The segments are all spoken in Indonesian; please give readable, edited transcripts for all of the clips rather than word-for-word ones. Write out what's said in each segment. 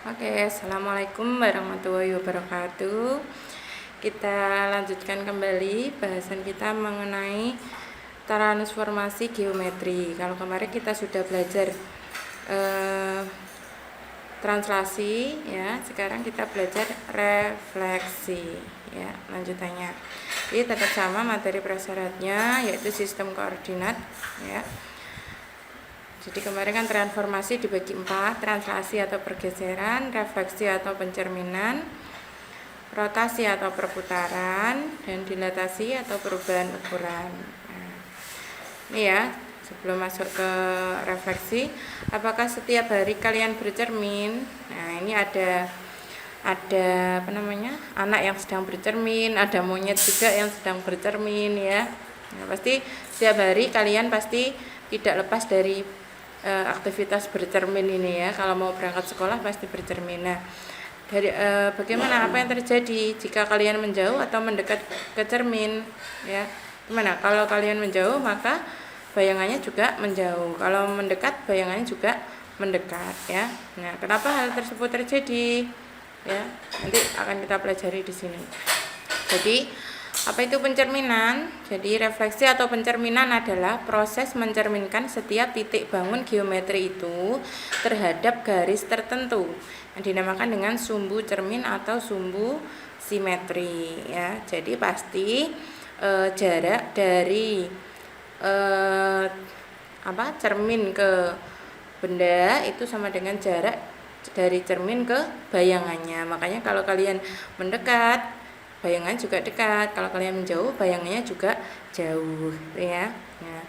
Oke, assalamualaikum warahmatullahi wabarakatuh. Kita lanjutkan kembali bahasan kita mengenai transformasi geometri. Kalau kemarin kita sudah belajar translasi, ya. Sekarang kita belajar refleksi, ya. Lanjutannya. Jadi tetap sama materi prasyaratnya, yaitu sistem koordinat, ya. Jadi kemarin kan transformasi dibagi 4, translasi atau pergeseran, refleksi atau pencerminan, rotasi atau perputaran, dan dilatasi atau perubahan ukuran. Nah, ini ya, sebelum masuk ke refleksi, apakah setiap hari kalian bercermin? Nah, ini ada anak yang sedang bercermin, ada monyet juga yang sedang bercermin, ya. Nah, pasti setiap hari kalian pasti tidak lepas dari aktivitas bercermin ini, ya. Kalau mau berangkat sekolah pasti bercermin. Nah, dari bagaimana, apa yang terjadi jika kalian menjauh atau mendekat ke cermin, ya? Gimana? Kalau kalian menjauh maka bayangannya juga menjauh, kalau mendekat bayangannya juga mendekat, ya. Nah, kenapa hal tersebut terjadi, ya? Nanti akan kita pelajari di sini. Jadi apa itu pencerminan? Jadi refleksi atau pencerminan adalah proses mencerminkan setiap titik bangun geometri itu terhadap garis tertentu yang dinamakan dengan sumbu cermin atau sumbu simetri, ya. Jadi pasti jarak dari cermin ke benda itu sama dengan jarak dari cermin ke bayangannya. Makanya kalau kalian mendekat, bayangan juga dekat, kalau kalian menjauh bayangannya juga jauh, ya. Nah,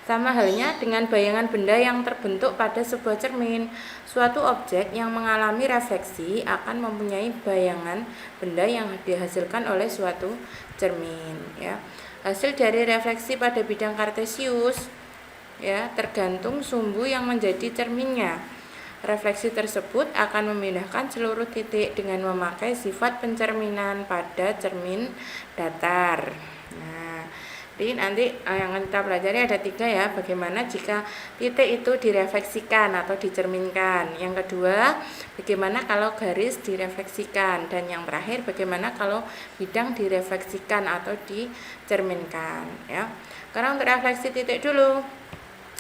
sama halnya dengan bayangan benda yang terbentuk pada sebuah cermin. Suatu objek yang mengalami refleksi akan mempunyai bayangan benda yang dihasilkan oleh suatu cermin, ya. Hasil dari refleksi pada bidang kartesius, ya, tergantung sumbu yang menjadi cerminnya. Refleksi tersebut akan memindahkan seluruh titik dengan memakai sifat pencerminan pada cermin datar. Nah, jadi nanti yang kita pelajari ada 3, ya. Bagaimana jika titik itu direfleksikan atau dicerminkan. Yang kedua, bagaimana kalau garis direfleksikan. Dan yang terakhir, bagaimana kalau bidang direfleksikan atau dicerminkan, ya. Sekarang untuk refleksi titik dulu.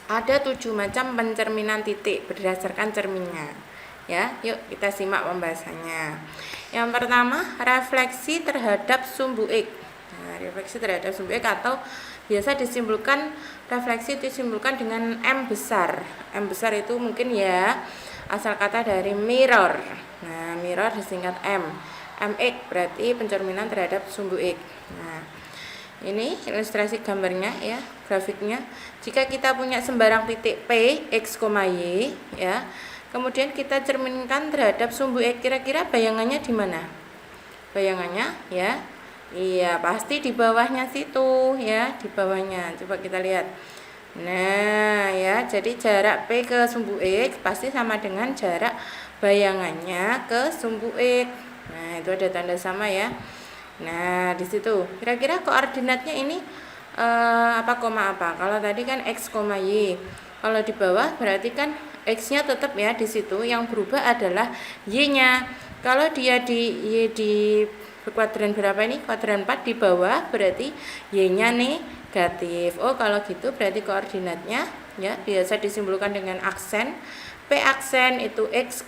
Ada 7 macam pencerminan titik berdasarkan cerminnya, ya. Yuk kita simak pembahasannya. Yang pertama, refleksi terhadap sumbu X. Nah, refleksi terhadap sumbu X atau biasa refleksi disimpulkan dengan M besar. M besar itu mungkin, ya, asal kata dari mirror. Nah, mirror disingkat M. MX berarti pencerminan terhadap sumbu X. Nah, ini ilustrasi gambarnya, ya, grafiknya. Jika kita punya sembarang titik P, X, Y, ya, kemudian kita cerminkan terhadap sumbu X, kira-kira bayangannya di mana? Bayangannya, ya, iya, pasti di bawahnya situ, ya, di bawahnya. Coba kita lihat. Nah, ya, jadi jarak P ke sumbu X pasti sama dengan jarak bayangannya ke sumbu X. Nah, itu ada tanda sama, ya. Nah, di situ kira-kira koordinatnya ini koma apa? Kalau tadi kan X, Y. Kalau di bawah berarti kan X-nya tetap, ya, di situ. Yang berubah adalah Y-nya. Kalau dia di kuadran berapa ini? Kuadran 4 di bawah, berarti Y-nya negatif. Oh, kalau gitu berarti koordinatnya, ya, biasa disimpulkan dengan aksen. P aksen itu X,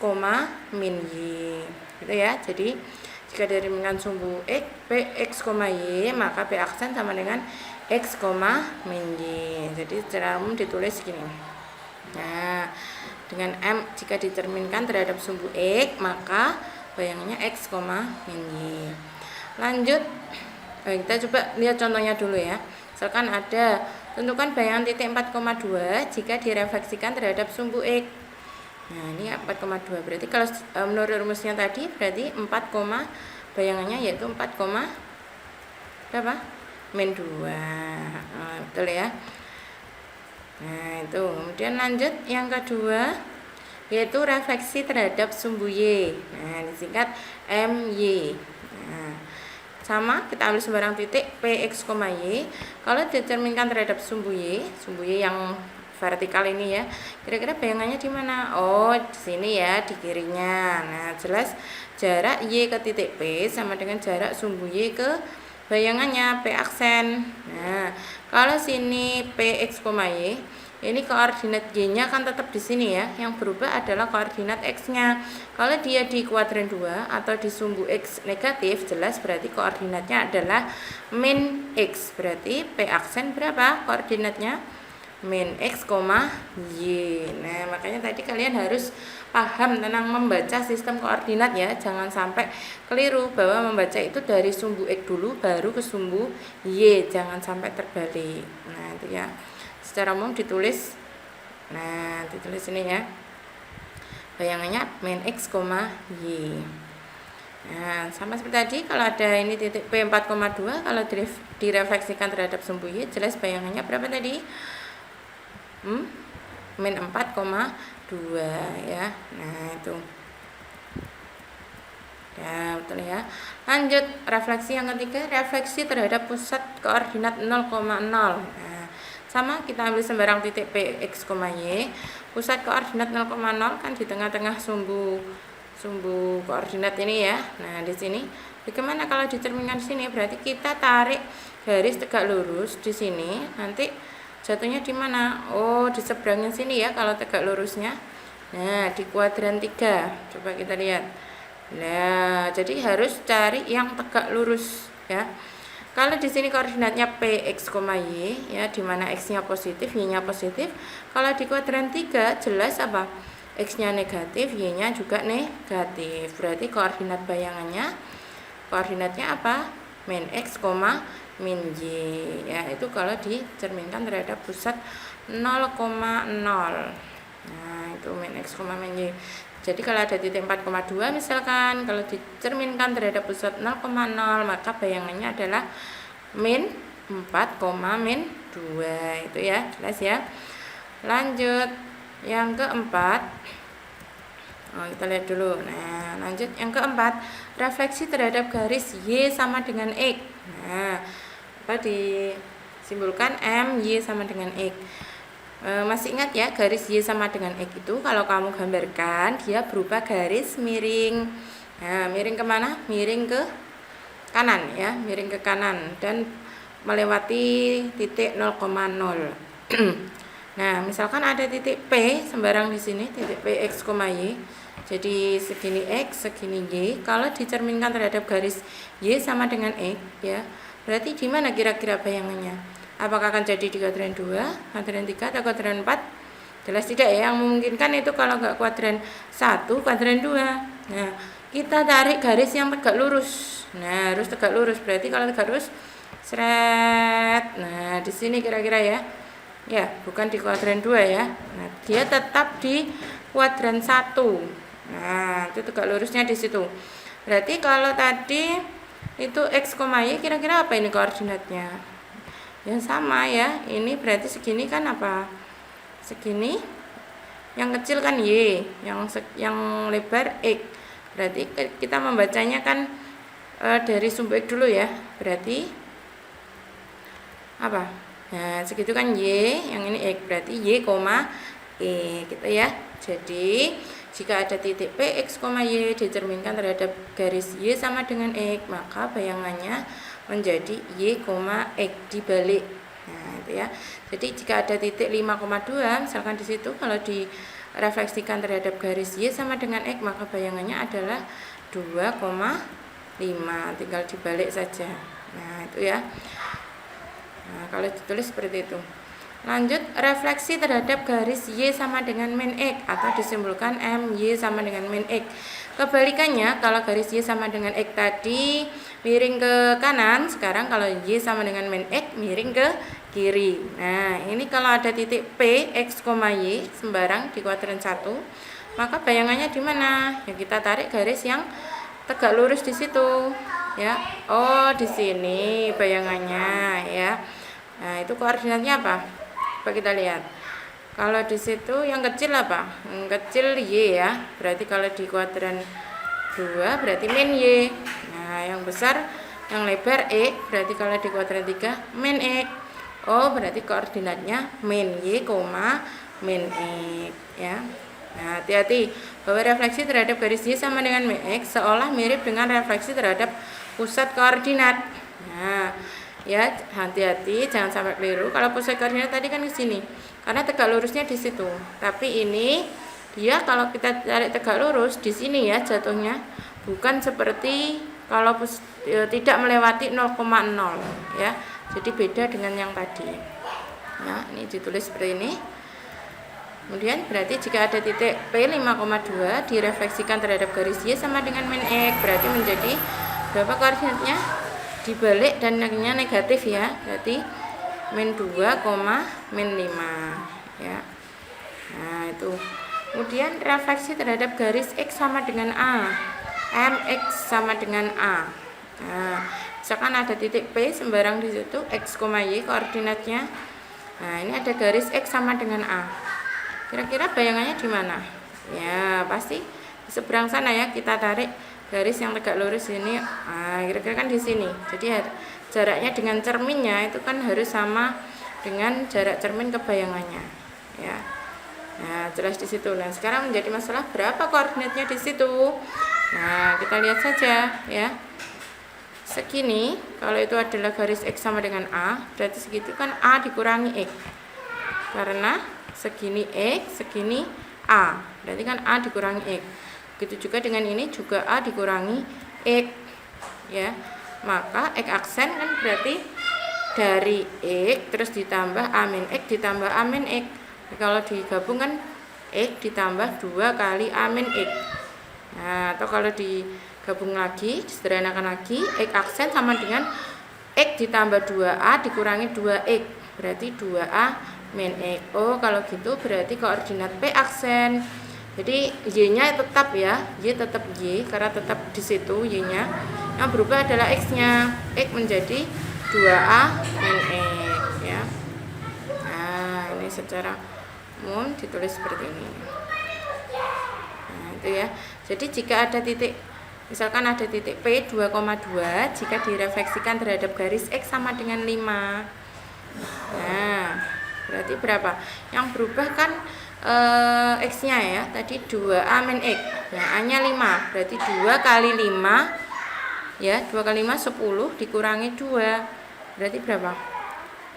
min Y. Gitu, ya. Jadi jika dengan sumbu X, P, X, Y, maka P aksen sama dengan X, min Y. Jadi secara umum ditulis gini. Nah, dengan M jika dicerminkan terhadap sumbu X, maka bayangannya X, min Y. Lanjut, kita coba lihat contohnya dulu, ya. Misalkan ada, tentukan bayangan titik 4,2 jika direfleksikan terhadap sumbu X. Nah, ini 4,2 berarti kalau menurut rumusnya tadi berarti 4, bayangannya yaitu 4, berapa? Min 2. Betul, ya. Nah, itu. Kemudian lanjut yang kedua yaitu refleksi terhadap sumbu Y. Nah, disingkat MY. Nah, sama, kita ambil sembarang titik P, X, Y. Kalau dicerminkan terhadap sumbu Y yang vertikal ini ya. Kira-kira bayangannya di mana? Oh, di sini ya, di kirinya. Nah, jelas jarak Y ke titik P sama dengan jarak sumbu Y ke bayangannya P aksen. Nah, kalau sini P X, Y, ini koordinat Y-nya kan tetap di sini ya. Yang berubah adalah koordinat X-nya. Kalau dia di kuadran 2 atau di sumbu X negatif, jelas berarti koordinatnya adalah min X. Berarti P aksen berapa koordinatnya? Min X, Y. Nah, makanya tadi kalian harus paham tentang membaca sistem koordinat ya. Jangan sampai keliru bahwa membaca itu dari sumbu X dulu baru ke sumbu Y. Jangan sampai terbalik. Nah, itu ya. Secara umum ditulis, nah ditulis ini ya, bayangannya min X, Y. Nah, sama seperti tadi, kalau ada ini titik P 4,2, kalau direfleksikan terhadap sumbu Y, jelas bayangannya berapa tadi? Min 4,2 ya. Nah, itu. Ya, betul ya. Lanjut, refleksi yang ketiga, refleksi terhadap pusat koordinat 0,0. Nah, sama, kita ambil sembarang titik P, X, Y. Pusat koordinat 0,0 kan di tengah-tengah sumbu koordinat ini ya. Nah, di sini bagaimana kalau dicerminkan di sini? Berarti kita tarik garis tegak lurus di sini. Nanti jatuhnya di mana? Oh, di seberangnya sini ya kalau tegak lurusnya. Nah, di kuadran 3. Coba kita lihat. Nah, jadi harus cari yang tegak lurus ya. Kalau di sini koordinatnya P, X, Y ya, di mana X-nya positif, Y-nya positif. Kalau di kuadran 3 jelas apa? X-nya negatif, Y-nya juga negatif. Berarti koordinat bayangannya, koordinatnya apa? Min X, min Y. Ya, itu kalau dicerminkan terhadap pusat 0,0. Nah, itu min X, min Y. Jadi kalau ada titik 4,2 misalkan, kalau dicerminkan terhadap pusat 0,0, maka bayangannya adalah min 4, min 2. Itu ya, jelas ya. Lanjut yang keempat. Kita lihat dulu. Nah, lanjut yang keempat, refleksi terhadap garis Y sama dengan X. Nah, apa disimbolkan M, Y sama dengan X. Masih ingat ya, garis Y sama dengan X itu kalau kamu gambarkan dia berubah garis miring. Nah, miring kemana? Miring ke kanan ya, miring ke kanan dan melewati titik 0,0. Nah, misalkan ada titik P sembarang di sini, titik P X, Y. Jadi segini X, segini Y. Kalau dicerminkan terhadap garis Y sama dengan X ya, berarti di mana kira-kira bayangannya? Apakah akan jadi di kuadran 2, kuadran 3, atau kuadran 4? Jelas tidak ya, yang memungkinkan itu kalau nggak kuadran 1, kuadran 2. Nah, kita tarik garis yang tegak lurus. Nah, harus tegak lurus, berarti kalau tegak lurus, seret. Nah, di sini kira-kira ya. Ya, bukan di kuadran 2 ya. Nah, dia tetap di kuadran 1. Nah, itu tegak lurusnya di situ. Berarti kalau tadi itu X, Y, kira-kira apa ini koordinatnya? Yang sama ya, ini berarti segini kan apa? Segini, yang kecil kan Y, yang lebar X. Berarti kita membacanya kan dari sumbu X dulu ya. Berarti apa? Nah, segitu kan Y, yang ini X. Berarti Y, E gitu ya. Jadi jika ada titik P, X, Y dicerminkan terhadap garis Y sama dengan X, maka bayangannya menjadi Y, X dibalik. Nah, itu ya. Jadi jika ada titik 5,2 misalkan di situ, kalau direfleksikan terhadap garis Y sama dengan X, maka bayangannya adalah 2,5. Tinggal dibalik saja. Nah, itu ya. Nah, kalau ditulis seperti itu. Lanjut, refleksi terhadap garis Y sama dengan min X atau disimbolkan M Y sama dengan min X. Kebalikannya, kalau garis Y sama dengan X tadi miring ke kanan, sekarang kalau Y sama dengan min X miring ke kiri. Nah, ini kalau ada titik P, X, Y sembarang di kuadran 1, maka bayangannya di mana? Ya, kita tarik garis yang tegak lurus di situ. Ya, oh di sini bayangannya ya. Nah, itu koordinatnya apa? Coba kita lihat. Kalau di situ yang kecil apa? Yang kecil Y ya. Berarti kalau di kuadran 2 berarti min Y. Nah, yang besar, yang lebar E, berarti kalau di kuadran 3 min X. Oh, berarti koordinatnya min Y, min X ya. Nah, hati-hati bahwa refleksi terhadap garis Y sama dengan min X seolah mirip dengan refleksi terhadap pusat koordinat. Nah, ya hati-hati jangan sampai keliru. Kalau pusat koordinat tadi kan ke sini, karena tegak lurusnya di situ. Tapi ini dia kalau kita cari tegak lurus di sini ya jatuhnya, bukan seperti kalau tidak melewati 0,0 ya. Jadi beda dengan yang tadi. Nah, ini ditulis seperti ini. Kemudian berarti jika ada titik P 5,2 direfleksikan terhadap garis Y sama dengan min X, berarti menjadi berapa koordinatnya? Dibalik dan nilainya negatif ya. Berarti min 2, min 5 ya. Nah, itu. Kemudian refleksi terhadap garis X sama dengan A. MX sama dengan A. Nah, misalkan ada titik P sembarang di situ X, Y koordinatnya. Nah, ini ada garis X sama dengan A. Kira-kira bayangannya di mana? Ya, pasti di seberang sana ya. Kita tarik garis yang tegak lurus ini. Nah, kira-kira kan di sini. Jadi jaraknya dengan cerminnya itu kan harus sama dengan jarak cermin ke bayangannya. Ya. Nah, jelas di situ. Nah, sekarang menjadi masalah berapa koordinatnya di situ. Nah, kita lihat saja ya. Segini, kalau itu adalah garis X sama dengan A, berarti segitu kan A dikurangi X. Karena segini X, segini A. Berarti kan A dikurangi X. Begitu juga dengan ini juga A dikurangi X. Ya. Maka X aksen kan berarti dari X terus ditambah A min X ditambah A min X. Kalau digabung kan X ditambah 2 kali A min X. Nah, atau kalau digabung lagi, disederhanakan lagi, X aksen sama dengan X ditambah 2A dikurangi 2X. Berarti 2A min X. Oh, kalau gitu berarti koordinat P aksen. Jadi Y-nya tetap ya, Y tetap Y karena tetap di situ Y-nya. Yang berubah adalah X-nya. X menjadi 2A min X ya. Nah, ini secara umum ditulis seperti ini. Nah, itu ya. Jadi jika ada titik, misalkan ada titik P 2,2, jika direfleksikan terhadap garis X sama dengan 5. Nah, berarti berapa? Yang berubah kan X-nya ya, tadi 2A min X. Nah, A-nya 5, berarti 2 kali 5 ya, 2 kali 5 10 dikurangi 2. Berarti berapa?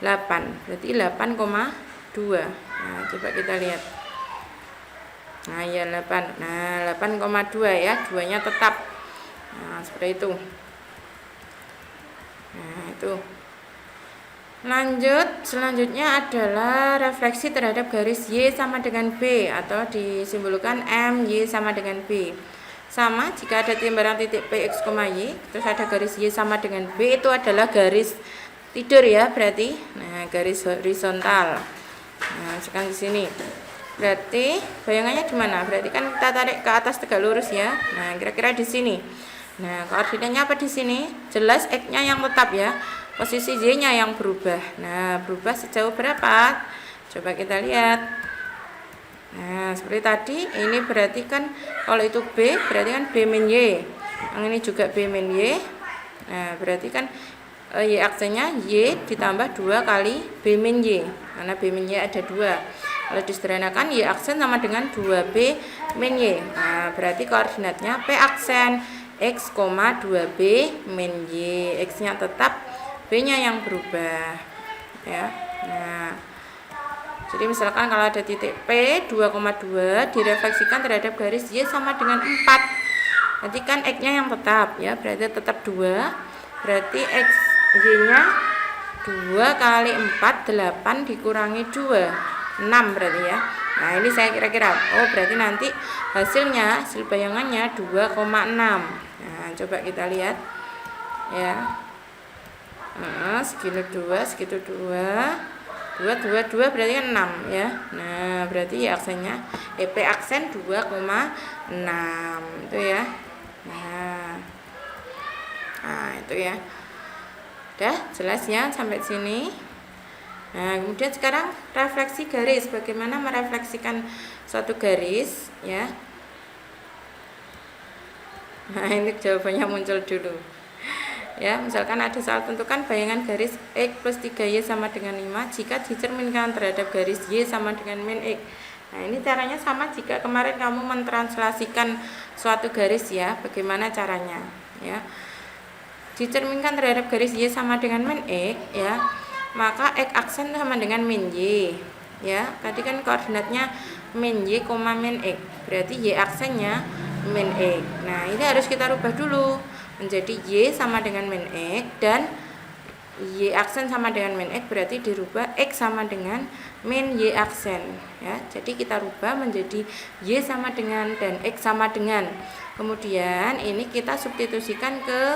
8. Berarti 8,2. Nah, coba kita lihat. Nah, ya 8. Nah, 8,2 ya, 2-nya tetap. Nah, seperti itu. Nah, itu. Lanjut, selanjutnya adalah refleksi terhadap garis Y sama dengan B atau disimbolkan M Y sama dengan B. Sama jika ada timbalan titik P X, Y, terus ada garis Y sama dengan B, itu adalah garis tidur ya, berarti. Nah, garis horizontal. Nah, sekarang di sini. Berarti bayangannya di mana? Berarti kan kita tarik ke atas tegak lurus ya. Nah, kira-kira di sini. Nah, koordinatnya apa di sini? Jelas X-nya yang tetap ya. Posisi Y-nya yang berubah. Nah, berubah sejauh berapa? Coba kita lihat. Nah, seperti tadi, ini berarti kan kalau itu B, berarti kan B min Y. Yang ini juga B min Y. Nah, berarti kan Y aksennya Y ditambah 2 kali B min Y. Karena B min Y ada 2. Kalau disederhanakan Y aksen sama dengan 2B min Y. Nah, berarti koordinatnya P aksen X, 2B min Y. X-nya tetap, B-nya yang berubah ya. Nah, jadi misalkan kalau ada titik P 2,2 direfleksikan terhadap garis Y sama dengan 4. Nanti kan X-nya yang tetap ya, berarti tetap 2. Berarti X Y-nya 2 kali 4 8 dikurangi 2 6 berarti ya. Nah, ini saya kira-kira berarti nanti hasilnya, hasil bayangannya 2,6. Nah, coba kita lihat ya. Nah, segitu 2 berarti kan 6 ya. Nah, berarti ya aksennya P aksen 2,6 itu ya. Nah, itu ya. Udah jelas ya sampai sini. Nah, kemudian sekarang refleksi garis. Bagaimana merefleksikan suatu garis ya. Nah, ini jawabannya muncul dulu. Ya, misalkan ada soal tentukan bayangan garis X plus 3Y sama dengan 5 jika dicerminkan terhadap garis Y sama dengan min X. Nah, ini caranya sama jika kemarin kamu mentranslasikan suatu garis ya. Bagaimana caranya? Ya. Dicerminkan terhadap garis Y sama dengan min X ya. Maka X aksen sama dengan min Y. Ya, tadi kan koordinatnya min Y, min X. Berarti Y aksennya min X. Nah, ini harus kita rubah dulu menjadi Y sama dengan min X, dan Y aksen sama dengan min X berarti dirubah X sama dengan min Y aksen ya. Jadi kita rubah menjadi Y sama dengan dan X sama dengan. Kemudian ini kita substitusikan ke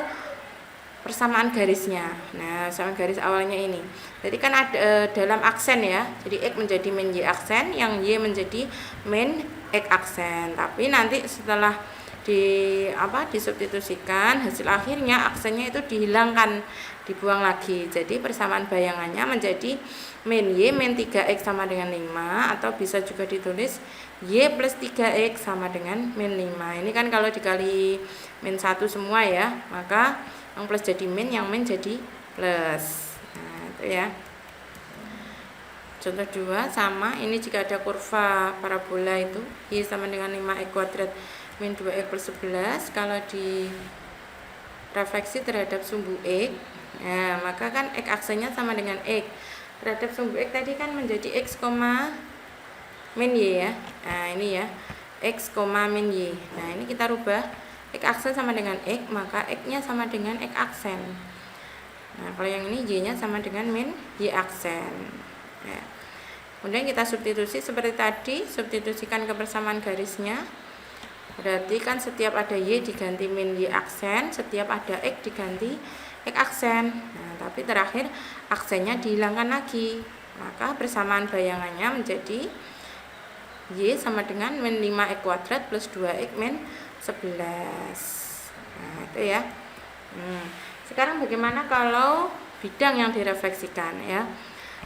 persamaan garisnya. Nah, persamaan garis awalnya ini. Jadi kan ada dalam aksen ya. Jadi X menjadi min Y aksen, yang Y menjadi min X aksen. Tapi nanti setelah disubstitusikan, hasil akhirnya aksennya itu dihilangkan, dibuang lagi. Jadi persamaan bayangannya menjadi min Y min 3X sama dengan 5, atau bisa juga ditulis Y plus 3X sama dengan min 5. Ini kan kalau dikali min 1 semua ya, maka yang plus jadi min, yang min jadi plus. Nah, itu ya. Contoh 2 sama, ini jika ada kurva parabola itu Y sama dengan 5X kuadrat min 2X plus 11, kalau direfleksi terhadap sumbu X, nah, maka kan X aksennya sama dengan X. Terhadap sumbu X tadi kan menjadi X, min Y ya. Nah, ini ya, X, min Y. Nah, ini kita rubah X aksen sama dengan X, maka X-nya sama dengan X aksen. Nah, kalau yang ini Y-nya sama dengan min Y aksen ya. Kemudian kita substitusi seperti tadi, substitusikan ke persamaan garisnya. Berarti kan setiap ada Y diganti min Y aksen, setiap ada X diganti X aksen. Nah, tapi terakhir aksennya dihilangkan lagi. Maka persamaan bayangannya menjadi Y sama dengan min 5X kuadrat plus 2X min 11. Nah, itu ya. Sekarang bagaimana kalau bidang yang direfleksikan ya?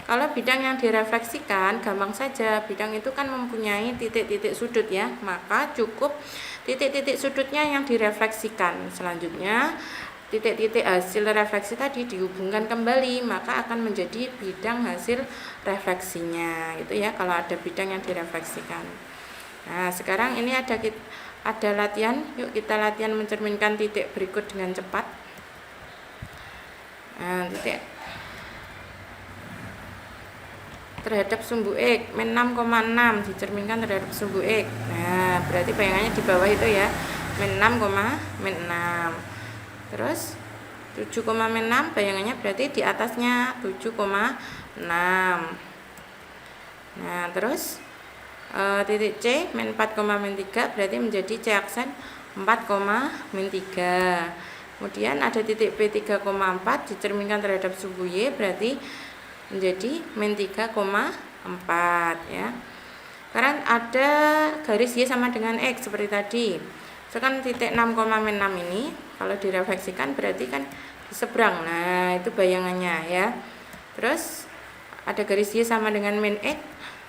Kalau bidang yang direfleksikan gampang saja, bidang itu kan mempunyai titik-titik sudut ya, maka cukup titik-titik sudutnya yang direfleksikan. Selanjutnya titik-titik hasil refleksi tadi dihubungkan kembali, maka akan menjadi bidang hasil refleksinya gitu ya, kalau ada bidang yang direfleksikan. Nah, sekarang ini ada latihan, yuk kita latihan mencerminkan titik berikut dengan cepat. Nah, titik terhadap sumbu X min 6,6 dicerminkan terhadap sumbu X. Nah, berarti bayangannya di bawah itu ya, min 6, min 6. Terus 7, min 6 bayangannya berarti di atasnya 7,6. Nah, terus titik C min 4, min 3 berarti menjadi C aksen 4, min 3. Kemudian ada titik P 3,4 dicerminkan terhadap sumbu Y berarti menjadi min 3,4 ya. Karena ada garis Y sama dengan X seperti tadi. Sekarang titik 6, min 6 ini kalau direfleksikan berarti kan di seberang. Nah, itu bayangannya ya. Terus ada garis Y sama dengan min X.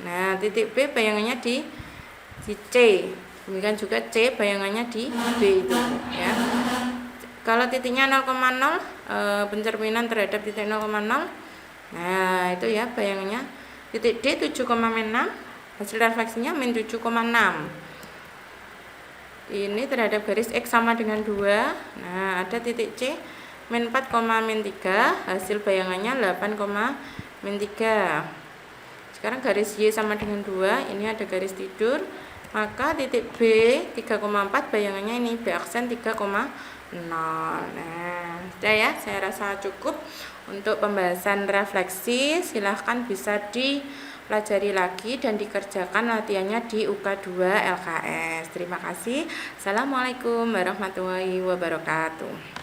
Nah, titik B bayangannya di C. Demikian juga C bayangannya di B itu ya. Kalau titiknya 0,0, pencerminan terhadap titik 0,0. Nah, itu ya bayangannya. Titik D 7, min 6, hasil refleksinya min 7,6. Ini terhadap garis X sama dengan 2. Nah, ada titik C min 4, min 3, hasil bayangannya 8, min 3. Sekarang garis Y sama dengan 2, ini ada garis tidur. Maka titik B 3,4 bayangannya ini B aksen 3,0. Nah, sudah ya, saya rasa cukup untuk pembahasan refleksi. Silahkan bisa dipelajari lagi dan dikerjakan latihannya di UK 2 LKS. Terima kasih. Assalamualaikum warahmatullahi wabarakatuh.